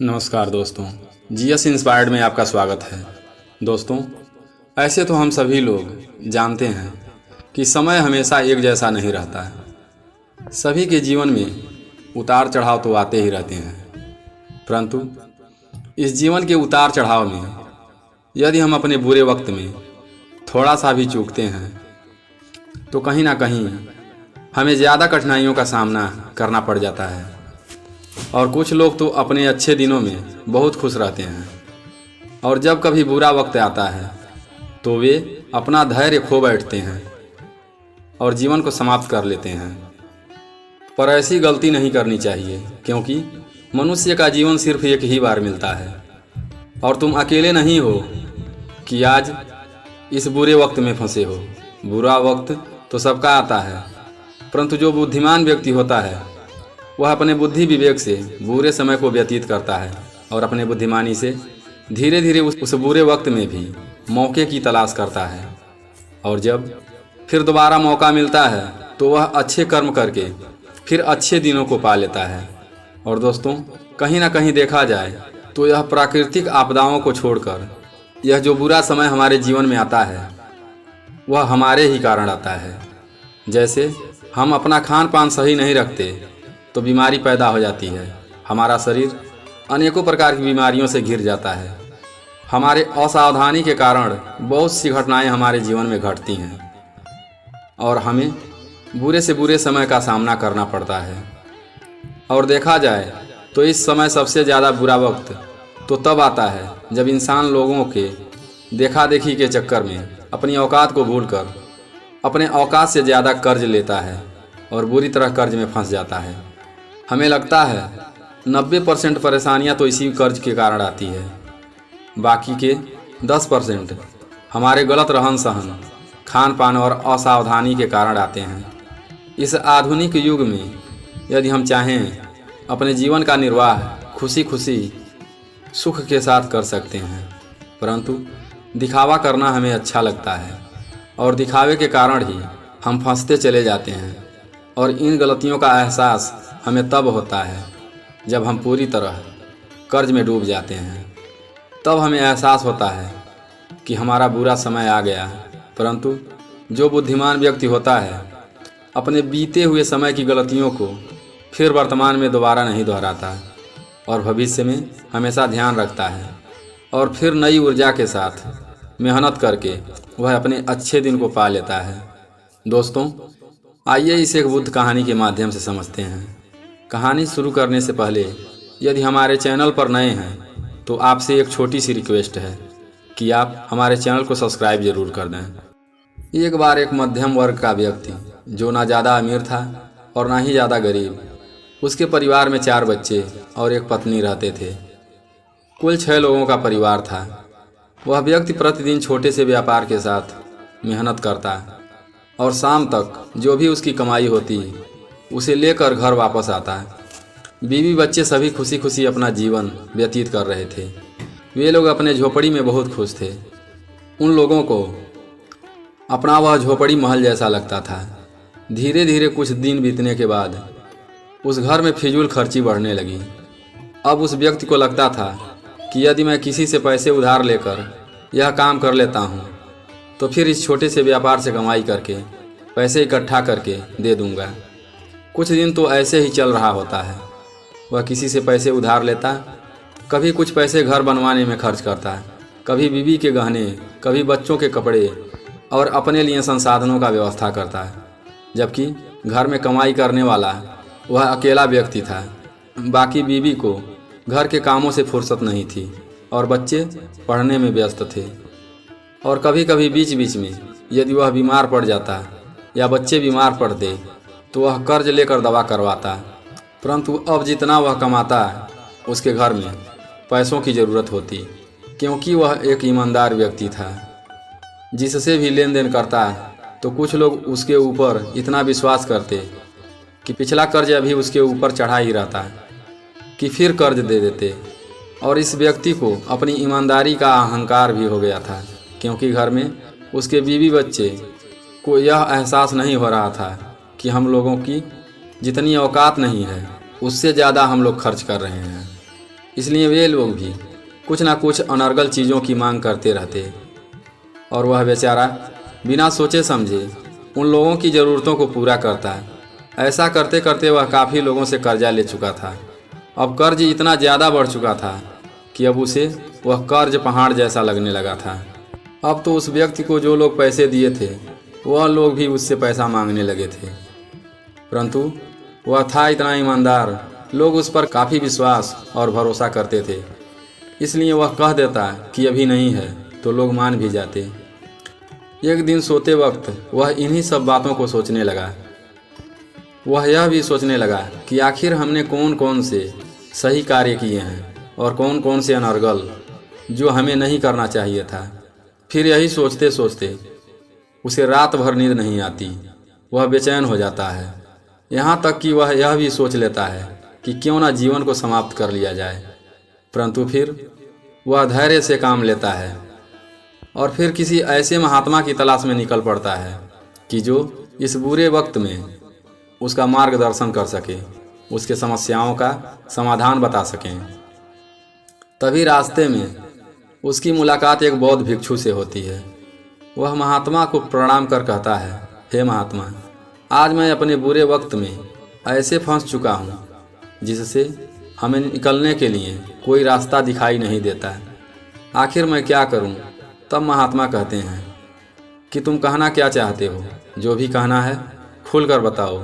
नमस्कार दोस्तों, GS inspired में आपका स्वागत है। दोस्तों, ऐसे तो हम सभी लोग जानते हैं कि समय हमेशा एक जैसा नहीं रहता है। सभी के जीवन में उतार चढ़ाव तो आते ही रहते हैं, परंतु इस जीवन के उतार चढ़ाव में यदि हम अपने बुरे वक्त में थोड़ा सा भी चूकते हैं तो कहीं ना कहीं हमें ज़्यादा कठिनाइयों का सामना करना पड़ जाता है। और कुछ लोग तो अपने अच्छे दिनों में बहुत खुश रहते हैं और जब कभी बुरा वक्त आता है तो वे अपना धैर्य खो बैठते हैं और जीवन को समाप्त कर लेते हैं। पर ऐसी गलती नहीं करनी चाहिए, क्योंकि मनुष्य का जीवन सिर्फ एक ही बार मिलता है और तुम अकेले नहीं हो कि आज इस बुरे वक्त में फंसे हो। बुरा वक्त तो सबका आता है, परंतु जो बुद्धिमान व्यक्ति होता है वह अपने बुद्धि विवेक से बुरे समय को व्यतीत करता है और अपने बुद्धिमानी से धीरे धीरे उस बुरे वक्त में भी मौके की तलाश करता है। और जब फिर दोबारा मौका मिलता है तो वह अच्छे कर्म करके फिर अच्छे दिनों को पा लेता है। और दोस्तों, कहीं ना कहीं देखा जाए तो यह प्राकृतिक आपदाओं को छोड़कर यह जो बुरा समय हमारे जीवन में आता है वह हमारे ही कारण आता है। जैसे हम अपना खान पान सही नहीं रखते तो बीमारी पैदा हो जाती है, हमारा शरीर अनेकों प्रकार की बीमारियों से घिर जाता है। हमारे असावधानी के कारण बहुत सी घटनाएं हमारे जीवन में घटती हैं और हमें बुरे से बुरे समय का सामना करना पड़ता है। और देखा जाए तो इस समय सबसे ज़्यादा बुरा वक्त तो तब आता है जब इंसान लोगों के देखा देखी के चक्कर में अपनी औकात को भूलकर अपने औकात से ज़्यादा कर्ज लेता है और बुरी तरह कर्ज में फंस जाता है। हमें लगता है 90% परेशानियां तो इसी कर्ज के कारण आती है, बाकी के 10% हमारे गलत रहन सहन, खान पान और असावधानी के कारण आते हैं। इस आधुनिक युग में यदि हम चाहें अपने जीवन का निर्वाह खुशी खुशी सुख के साथ कर सकते हैं, परंतु दिखावा करना हमें अच्छा लगता है और दिखावे के कारण ही हम फंसते चले जाते हैं। और इन गलतियों का एहसास हमें तब होता है जब हम पूरी तरह कर्ज में डूब जाते हैं। तब हमें एहसास होता है कि हमारा बुरा समय आ गया। परंतु जो बुद्धिमान व्यक्ति होता है अपने बीते हुए समय की गलतियों को फिर वर्तमान में दोबारा नहीं दोहराता और भविष्य में हमेशा ध्यान रखता है और फिर नई ऊर्जा के साथ मेहनत करके वह अपने अच्छे दिन को पा लेता है। दोस्तों, आइए इसे एक बुद्ध कहानी के माध्यम से समझते हैं। कहानी शुरू करने से पहले यदि हमारे चैनल पर नए हैं तो आपसे एक छोटी सी रिक्वेस्ट है कि आप हमारे चैनल को सब्सक्राइब जरूर कर दें। एक बार एक मध्यम वर्ग का व्यक्ति, जो ना ज़्यादा अमीर था और ना ही ज़्यादा गरीब, उसके परिवार में 4 बच्चे और एक पत्नी रहते थे। कुल 6 लोगों का परिवार था। वह व्यक्ति प्रतिदिन छोटे से व्यापार के साथ मेहनत करता और शाम तक जो भी उसकी कमाई होती उसे लेकर घर वापस आता। बीवी बच्चे सभी खुशी खुशी अपना जीवन व्यतीत कर रहे थे। वे लोग अपने झोपड़ी में बहुत खुश थे। उन लोगों को अपना वह झोपड़ी महल जैसा लगता था। धीरे धीरे कुछ दिन बीतने के बाद उस घर में फिजूल खर्ची बढ़ने लगी। अब उस व्यक्ति को लगता था कि यदि मैं किसी से पैसे उधार लेकर यह काम कर लेता हूँ तो फिर इस छोटे से व्यापार से कमाई करके पैसे इकट्ठा करके दे दूँगा। कुछ दिन तो ऐसे ही चल रहा होता है। वह किसी से पैसे उधार लेता, कभी कुछ पैसे घर बनवाने में खर्च करता, कभी बीवी के गहने, कभी बच्चों के कपड़े और अपने लिए संसाधनों का व्यवस्था करता है। जबकि घर में कमाई करने वाला वह अकेला व्यक्ति था। बाकी बीवी को घर के कामों से फुर्सत नहीं थी और बच्चे पढ़ने में व्यस्त थे। और कभी कभी बीच बीच में यदि वह बीमार पड़ जाता या बच्चे बीमार पड़ते तो वह कर्ज लेकर दवा करवाता। परंतु अब जितना वह कमाता उसके घर में पैसों की ज़रूरत होती, क्योंकि वह एक ईमानदार व्यक्ति था। जिससे भी लेन देन करता तो कुछ लोग उसके ऊपर इतना विश्वास करते कि पिछला कर्ज अभी उसके ऊपर चढ़ा ही रहता कि फिर कर्ज दे देते। और इस व्यक्ति को अपनी ईमानदारी का अहंकार भी हो गया था, क्योंकि घर में उसके बीवी बच्चे को यह एहसास नहीं हो रहा था कि हम लोगों की जितनी औकात नहीं है उससे ज़्यादा हम लोग खर्च कर रहे हैं। इसलिए वे लोग भी कुछ ना कुछ अनर्गल चीज़ों की मांग करते रहते और वह बेचारा बिना सोचे समझे उन लोगों की ज़रूरतों को पूरा करता। ऐसा करते करते वह काफ़ी लोगों से कर्जा ले चुका था। अब कर्ज इतना ज़्यादा बढ़ चुका था कि अब उसे वह कर्ज पहाड़ जैसा लगने लगा था। अब तो उस व्यक्ति को जो लोग पैसे दिए थे वह लोग भी उससे पैसा मांगने लगे थे, परंतु वह था इतना ईमानदार, लोग उस पर काफ़ी विश्वास और भरोसा करते थे, इसलिए वह कह देता कि अभी नहीं है तो लोग मान भी जाते। एक दिन सोते वक्त वह इन्हीं सब बातों को सोचने लगा। वह यह भी सोचने लगा कि आखिर हमने कौन कौन से सही कार्य किए हैं और कौन कौन से अनर्गल जो हमें नहीं करना चाहिए था। फिर यही सोचते सोचते उसे रात भर नींद नहीं आती, वह बेचैन हो जाता है। यहाँ तक कि वह यह भी सोच लेता है कि क्यों ना जीवन को समाप्त कर लिया जाए, परंतु फिर वह धैर्य से काम लेता है और फिर किसी ऐसे महात्मा की तलाश में निकल पड़ता है कि जो इस बुरे वक्त में उसका मार्गदर्शन कर सके, उसके समस्याओं का समाधान बता सकें। तभी रास्ते में उसकी मुलाकात एक बौद्ध भिक्षु से होती है। वह महात्मा को प्रणाम कर कहता है, हे महात्मा, आज मैं अपने बुरे वक्त में ऐसे फंस चुका हूँ जिससे हमें निकलने के लिए कोई रास्ता दिखाई नहीं देता। आखिर मैं क्या करूँ? तब महात्मा कहते हैं कि तुम कहना क्या चाहते हो, जो भी कहना है खुलकर बताओ।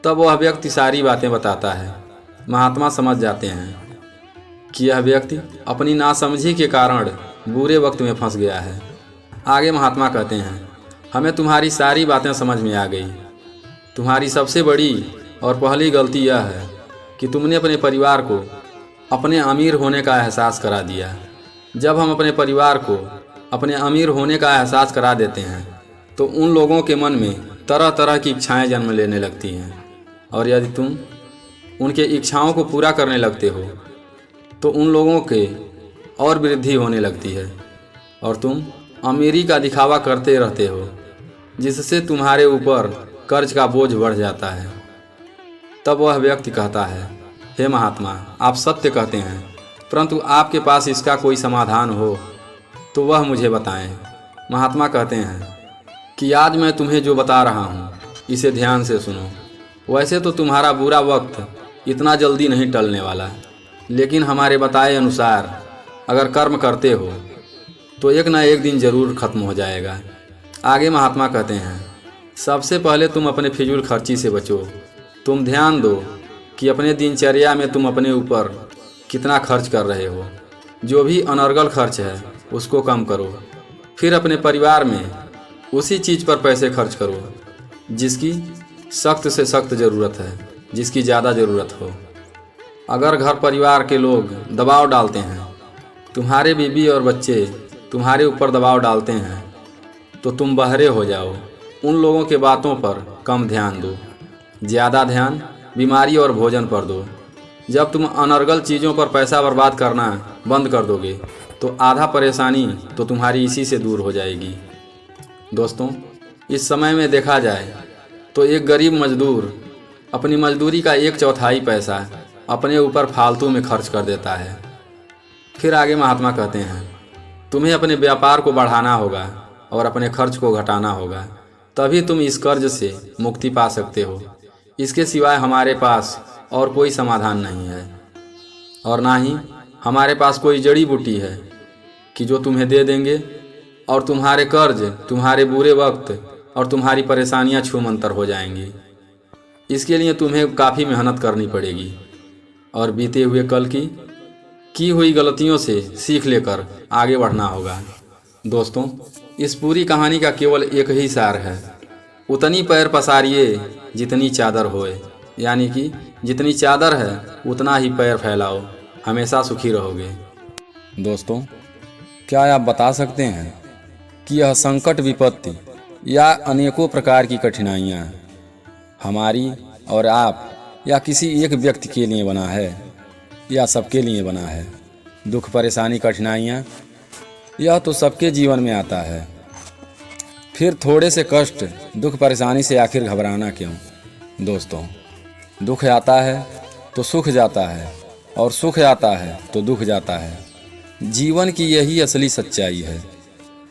तब वह व्यक्ति सारी बातें बताता है। महात्मा समझ जाते हैं कि यह व्यक्ति अपनी नासमझी के कारण बुरे वक्त में फंस गया है। आगे महात्मा कहते हैं, हमें तुम्हारी सारी बातें समझ में आ गई। तुम्हारी सबसे बड़ी और पहली गलती यह है कि तुमने अपने परिवार को अपने अमीर होने का एहसास करा दिया। जब हम अपने परिवार को अपने अमीर होने का एहसास करा देते हैं तो उन लोगों के मन में तरह तरह की इच्छाएं जन्म लेने लगती हैं, और यदि तुम उनके इच्छाओं को पूरा करने लगते हो तो उन लोगों के और वृद्धि होने लगती है और तुम अमीरी का दिखावा करते रहते हो, जिससे तुम्हारे ऊपर कर्ज का बोझ बढ़ जाता है। तब वह व्यक्ति कहता है, हे महात्मा, आप सत्य कहते हैं, परंतु आपके पास इसका कोई समाधान हो तो वह मुझे बताएं। महात्मा कहते हैं कि आज मैं तुम्हें जो बता रहा हूँ इसे ध्यान से सुनो। वैसे तो तुम्हारा बुरा वक्त इतना जल्दी नहीं टलने वाला, लेकिन हमारे बताए अनुसार अगर कर्म करते हो तो एक ना एक दिन ज़रूर ख़त्म हो जाएगा। आगे महात्मा कहते हैं, सबसे पहले तुम अपने फिजूल खर्ची से बचो। तुम ध्यान दो कि अपने दिनचर्या में तुम अपने ऊपर कितना खर्च कर रहे हो। जो भी अनर्गल खर्च है उसको कम करो। फिर अपने परिवार में उसी चीज़ पर पैसे खर्च करो जिसकी सख्त से सख्त ज़रूरत है, जिसकी ज़्यादा ज़रूरत हो। अगर घर परिवार के लोग दबाव डालते हैं, तुम्हारे बीवी और बच्चे तुम्हारे ऊपर दबाव डालते हैं, तो तुम बहरे हो जाओ। उन लोगों के बातों पर कम ध्यान दो, ज़्यादा ध्यान बीमारी और भोजन पर दो। जब तुम अनर्गल चीज़ों पर पैसा बर्बाद करना बंद कर दोगे तो आधा परेशानी तो तुम्हारी इसी से दूर हो जाएगी। दोस्तों, इस समय में देखा जाए तो एक गरीब मजदूर अपनी मजदूरी का 1/4 पैसा अपने ऊपर फालतू में खर्च कर देता है। फिर आगे महात्मा कहते हैं, तुम्हें अपने व्यापार को बढ़ाना होगा और अपने खर्च को घटाना होगा, तभी तुम इस कर्ज से मुक्ति पा सकते हो। इसके सिवाय हमारे पास और कोई समाधान नहीं है, और ना ही हमारे पास कोई जड़ी बूटी है कि जो तुम्हें दे देंगे और तुम्हारे कर्ज, तुम्हारे बुरे वक्त और तुम्हारी परेशानियां छूमंतर हो जाएंगी। इसके लिए तुम्हें काफ़ी मेहनत करनी पड़ेगी और बीते हुए कल की हुई गलतियों से सीख लेकर आगे बढ़ना होगा। दोस्तों, इस पूरी कहानी का केवल एक ही सार है, उतनी पैर पसारिए जितनी चादर होए, यानी कि जितनी चादर है उतना ही पैर फैलाओ, हमेशा सुखी रहोगे। दोस्तों, क्या आप बता सकते हैं कि यह संकट, विपत्ति या अनेकों प्रकार की कठिनाइयाँ हमारी और आप या किसी एक व्यक्ति के लिए बना है या सबके लिए बना है? दुख, परेशानी, कठिनाइयाँ यह तो सबके जीवन में आता है। फिर थोड़े से कष्ट, दुख, परेशानी से आखिर घबराना क्यों? दोस्तों, दुख आता है तो सुख जाता है, और सुख आता है तो दुख जाता है। जीवन की यही असली सच्चाई है।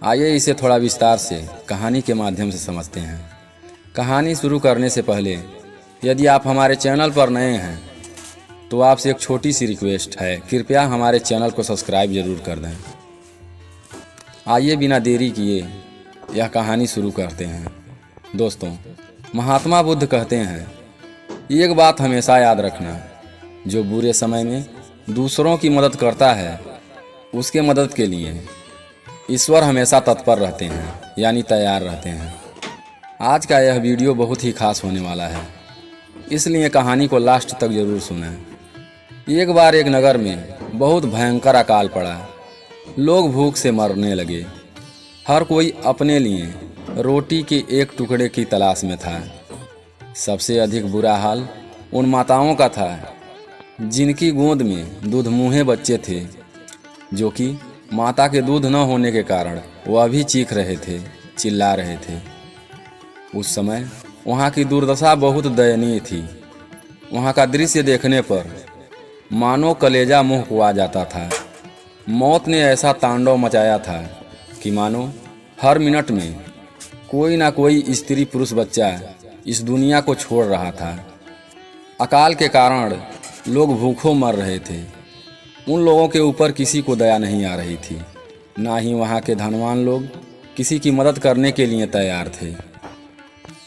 आइए इसे थोड़ा विस्तार से कहानी के माध्यम से समझते हैं। कहानी शुरू करने से पहले यदि आप हमारे चैनल पर नए हैं तो आपसे एक छोटी सी रिक्वेस्ट है, कृपया हमारे चैनल को सब्सक्राइब जरूर कर दें। आइए बिना देरी किए यह कहानी शुरू करते हैं। दोस्तों, महात्मा बुद्ध कहते हैं, एक बात हमेशा याद रखना, जो बुरे समय में दूसरों की मदद करता है उसके मदद के लिए ईश्वर हमेशा तत्पर रहते हैं, यानी तैयार रहते हैं। आज का यह वीडियो बहुत ही खास होने वाला है, इसलिए कहानी को लास्ट तक जरूर सुनें। एक बार एक नगर में बहुत भयंकर अकाल पड़ा। लोग भूख से मरने लगे। हर कोई अपने लिए रोटी के एक टुकड़े की तलाश में था। सबसे अधिक बुरा हाल उन माताओं का था जिनकी गोद में दूधमुहे बच्चे थे, जो कि माता के दूध न होने के कारण वह भी चीख रहे थे, चिल्ला रहे थे। उस समय वहाँ की दुर्दशा बहुत दयनीय थी। वहाँ का दृश्य देखने पर मानो कलेजा मुँह कुआ जाता था। मौत ने ऐसा तांडव मचाया था कि मानो हर मिनट में कोई ना कोई स्त्री पुरुष बच्चा इस दुनिया को छोड़ रहा था। अकाल के कारण लोग भूखों मर रहे थे। उन लोगों के ऊपर किसी को दया नहीं आ रही थी, ना ही वहाँ के धनवान लोग किसी की मदद करने के लिए तैयार थे।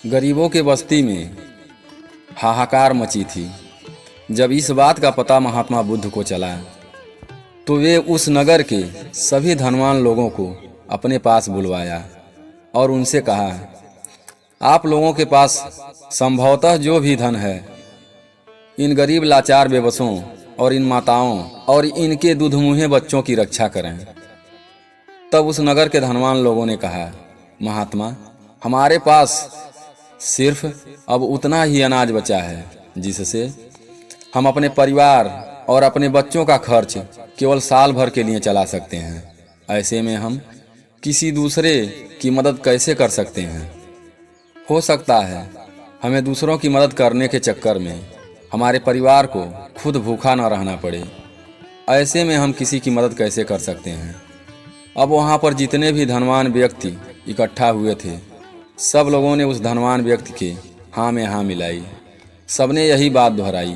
गरीबों के बस्ती में हाहाकार मची थी। जब इस बात का पता महात्मा बुद्ध को चला तो वे उस नगर के सभी धनवान लोगों को अपने पास बुलवाया और उनसे कहा, आप लोगों के पास संभवतः जो भी धन है, इन गरीब लाचार बेबसों और इन माताओं और इनके दूधमुहे बच्चों की रक्षा करें। तब उस नगर के धनवान लोगों ने कहा, महात्मा, हमारे पास सिर्फ अब उतना ही अनाज बचा है जिससे हम अपने परिवार और अपने बच्चों का खर्च केवल साल भर के लिए चला सकते हैं। ऐसे में हम किसी दूसरे की मदद कैसे कर सकते हैं? हो सकता है हमें दूसरों की मदद करने के चक्कर में हमारे परिवार को खुद भूखा न रहना पड़े। ऐसे में हम किसी की मदद कैसे कर सकते हैं? अब वहाँ पर जितने भी धनवान व्यक्ति इकट्ठा हुए थे, सब लोगों ने उस धनवान व्यक्ति के हाँ में हाँ मिलाई। सबने यही बात दोहराई,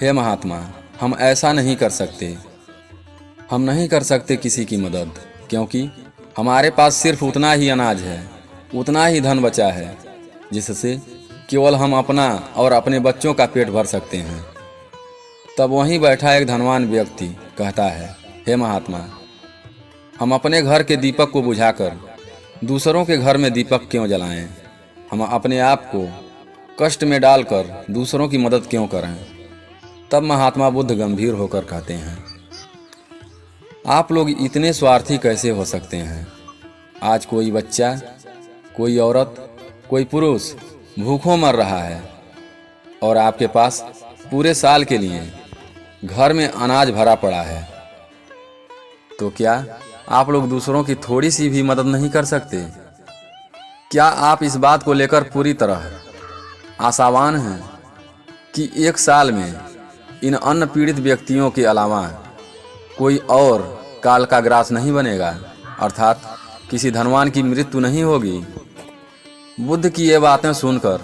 हे महात्मा, हम ऐसा नहीं कर सकते। हम नहीं कर सकते किसी की मदद, क्योंकि हमारे पास सिर्फ उतना ही अनाज है, उतना ही धन बचा है जिससे केवल हम अपना और अपने बच्चों का पेट भर सकते हैं। तब वहीं बैठा एक धनवान व्यक्ति कहता है, हे महात्मा, हम अपने घर के दीपक को बुझाकर दूसरों के घर में दीपक क्यों जलाएं? हम अपने आप को कष्ट में डालकर दूसरों की मदद क्यों करें? तब महात्मा बुद्ध गंभीर होकर कहते हैं, आप लोग इतने स्वार्थी कैसे हो सकते हैं? आज कोई बच्चा, कोई औरत, कोई पुरुष भूखों मर रहा है और आपके पास पूरे साल के लिए घर में अनाज भरा पड़ा है। तो क्या आप लोग दूसरों की थोड़ी सी भी मदद नहीं कर सकते? क्या आप इस बात को लेकर पूरी तरह आशावान हैं कि एक साल में इन अन्न पीड़ित व्यक्तियों के अलावा कोई और काल का ग्रास नहीं बनेगा, अर्थात किसी धनवान की मृत्यु नहीं होगी? बुद्ध की ये बातें सुनकर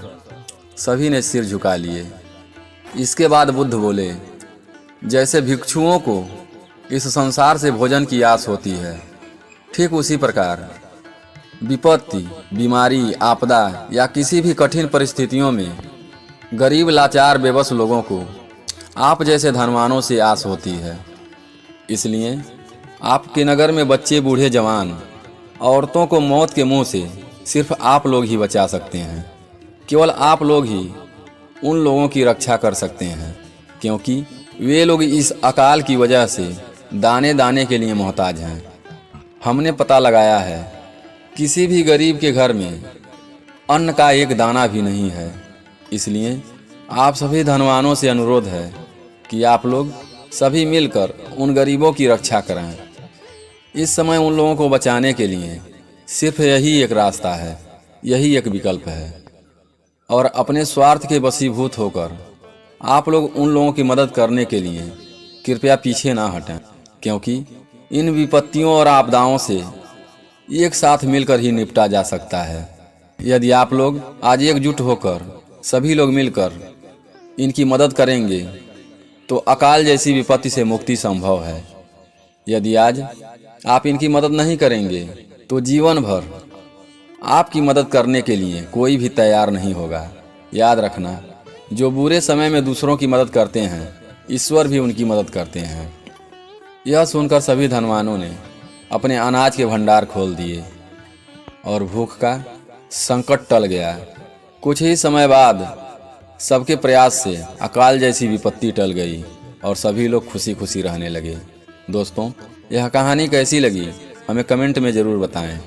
सभी ने सिर झुका लिए। इसके बाद बुद्ध बोले, जैसे भिक्षुओं को इस संसार से भोजन की आस होती है, ठीक उसी प्रकार विपत्ति, बीमारी, आपदा या किसी भी कठिन परिस्थितियों में गरीब लाचार बेबस लोगों को आप जैसे धनवानों से आस होती है। इसलिए आपके नगर में बच्चे, बूढ़े, जवान, औरतों को मौत के मुंह से सिर्फ आप लोग ही बचा सकते हैं। केवल आप लोग ही उन लोगों की रक्षा कर सकते हैं, क्योंकि वे लोग इस अकाल की वजह से दाने दाने के लिए मोहताज हैं। हमने पता लगाया है, किसी भी गरीब के घर में अन्न का एक दाना भी नहीं है। इसलिए आप सभी धनवानों से अनुरोध है कि आप लोग सभी मिलकर उन गरीबों की रक्षा करें। इस समय उन लोगों को बचाने के लिए सिर्फ यही एक रास्ता है, यही एक विकल्प है। और अपने स्वार्थ के वशीभूत होकर आप लोग उन लोगों की मदद करने के लिए कृपया पीछे ना हटें, क्योंकि इन विपत्तियों और आपदाओं से एक साथ मिलकर ही निपटा जा सकता है। यदि आप लोग आज एकजुट होकर सभी लोग मिलकर इनकी मदद करेंगे तो अकाल जैसी विपत्ति से मुक्ति संभव है। यदि आज आप इनकी मदद नहीं करेंगे तो जीवन भर आपकी मदद करने के लिए कोई भी तैयार नहीं होगा। याद रखना, जो बुरे समय में दूसरों की मदद करते हैं, ईश्वर भी उनकी मदद करते हैं। यह सुनकर सभी धनवानों ने अपने अनाज के भंडार खोल दिए और भूख का संकट टल गया। कुछ ही समय बाद सबके प्रयास से अकाल जैसी विपत्ति टल गई और सभी लोग खुशी खुशी रहने लगे। दोस्तों, यह कहानी कैसी लगी हमें कमेंट में ज़रूर बताएं।